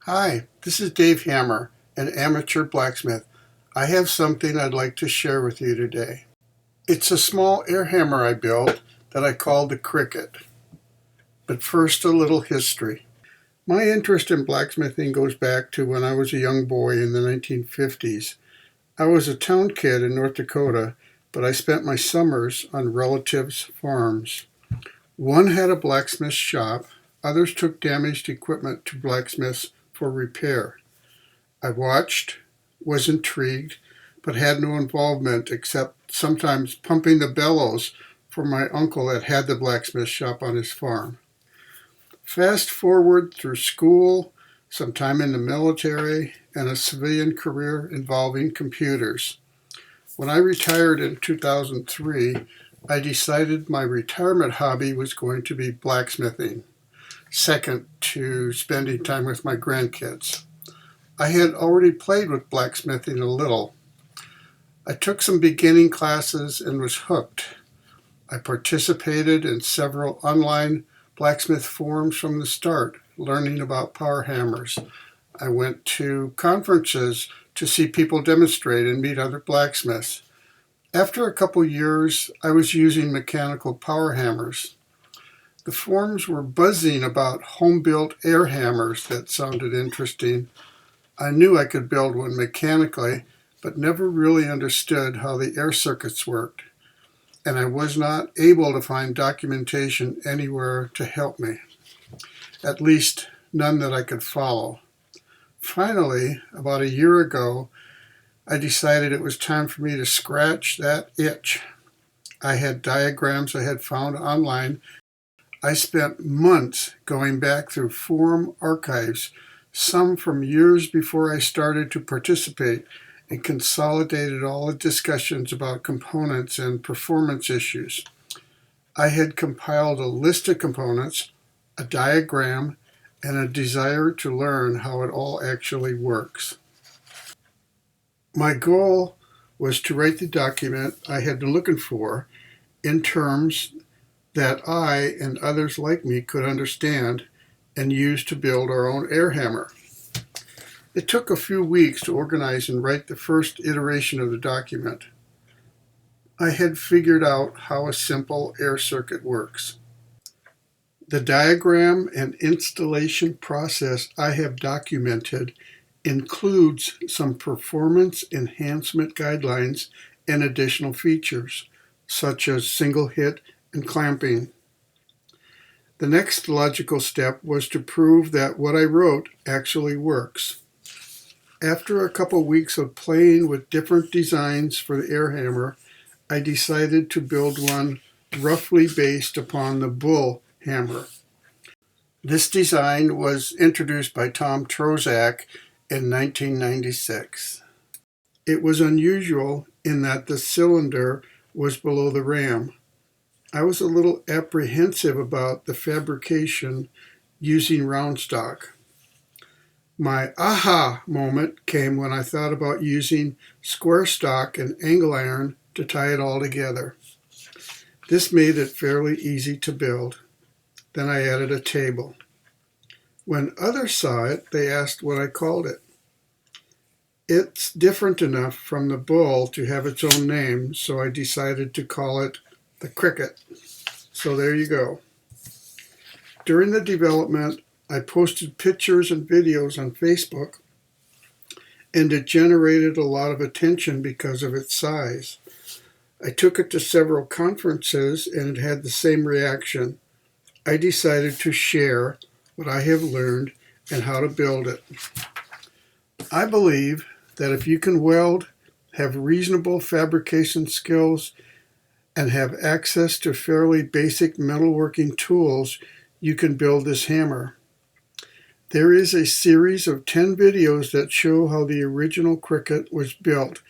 Hi, this is Dave Hammer, an amateur blacksmith. I have something I'd like to share with you today. It's a small air hammer I built that I called the Cricket. But first, a little history. My interest in blacksmithing goes back to when I was a young boy in the 1950s. I was a town kid in North Dakota, but I spent my summers on relatives' farms. One had a blacksmith shop, others took damaged equipment to blacksmiths for repair. I watched, was intrigued, but had no involvement except sometimes pumping the bellows for my uncle that had the blacksmith shop on his farm. Fast forward through school, some time in the military, and a civilian career involving computers. When I retired in 2003, I decided my retirement hobby was going to be blacksmithing, second to spending time with my grandkids. I had already played with blacksmithing a little. I took some beginning classes and was hooked. I participated in several online blacksmith forums from the start, learning about power hammers. I went to conferences to see people demonstrate and meet other blacksmiths. After a couple years, I was using mechanical power hammers. The forums were buzzing about home-built air hammers that sounded interesting. I knew I could build one mechanically, but never really understood how the air circuits worked, and I was not able to find documentation anywhere to help me, at least none that I could follow. Finally, about a year ago, I decided it was time for me to scratch that itch. I had diagrams I had found online. I spent months going back through forum archives, some from years before I started to participate, and consolidated all the discussions about components and performance issues. I had compiled a list of components, a diagram, and a desire to learn how it all actually works. My goal was to write the document I had been looking for in terms that I and others like me could understand and use to build our own air hammer. It took a few weeks to organize and write the first iteration of the document. I had figured out how a simple air circuit works. The diagram and installation process I have documented includes some performance enhancement guidelines and additional features, such as single hit and clamping. The next logical step was to prove that what I wrote actually works. After a couple weeks of playing with different designs for the air hammer, I decided to build one roughly based upon the bull hammer. This design was introduced by Tom Trozak in 1996. It was unusual in that the cylinder was below the ram. I was a little apprehensive about the fabrication using round stock. My aha moment came when I thought about using square stock and angle iron to tie it all together. This made it fairly easy to build. Then I added a table. When others saw it, they asked what I called it. It's different enough from the bull to have its own name, so I decided to call it the Cricket. So there you go. During the development, I posted pictures and videos on Facebook, and it generated a lot of attention because of its size. I took it to several conferences, and it had the same reaction. I decided to share what I have learned and how to build it. I believe that if you can weld, have reasonable fabrication skills, and have access to fairly basic metalworking tools, you can build this hammer. There is a series of 10 videos that show how the original Cricket was built,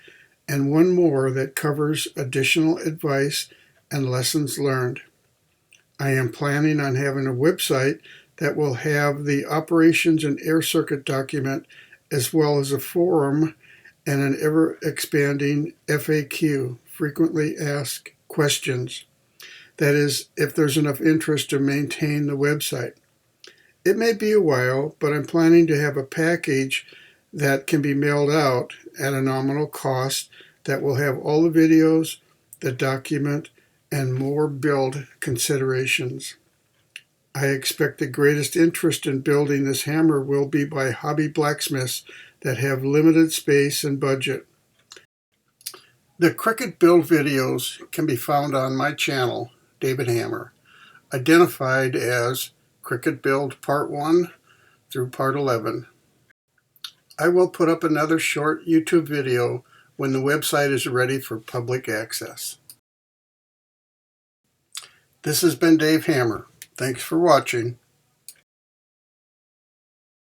and one more that covers additional advice and lessons learned. I am planning on having a website that will have the operations and air circuit document, as well as a forum and an ever-expanding FAQ, frequently asked questions. That is, if there's enough interest to maintain the website. It may be a while, but I'm planning to have a package that can be mailed out at a nominal cost that will have all the videos, the document, and more build considerations. I expect the greatest interest in building this hammer will be by hobby blacksmiths that have limited space and budget. The Cricut build videos can be found on my channel, David Hammer, identified as Cricut Build Part 1 through Part 11. I will put up another short YouTube video when the website is ready for public access. This has been Dave Hammer. Thanks for watching.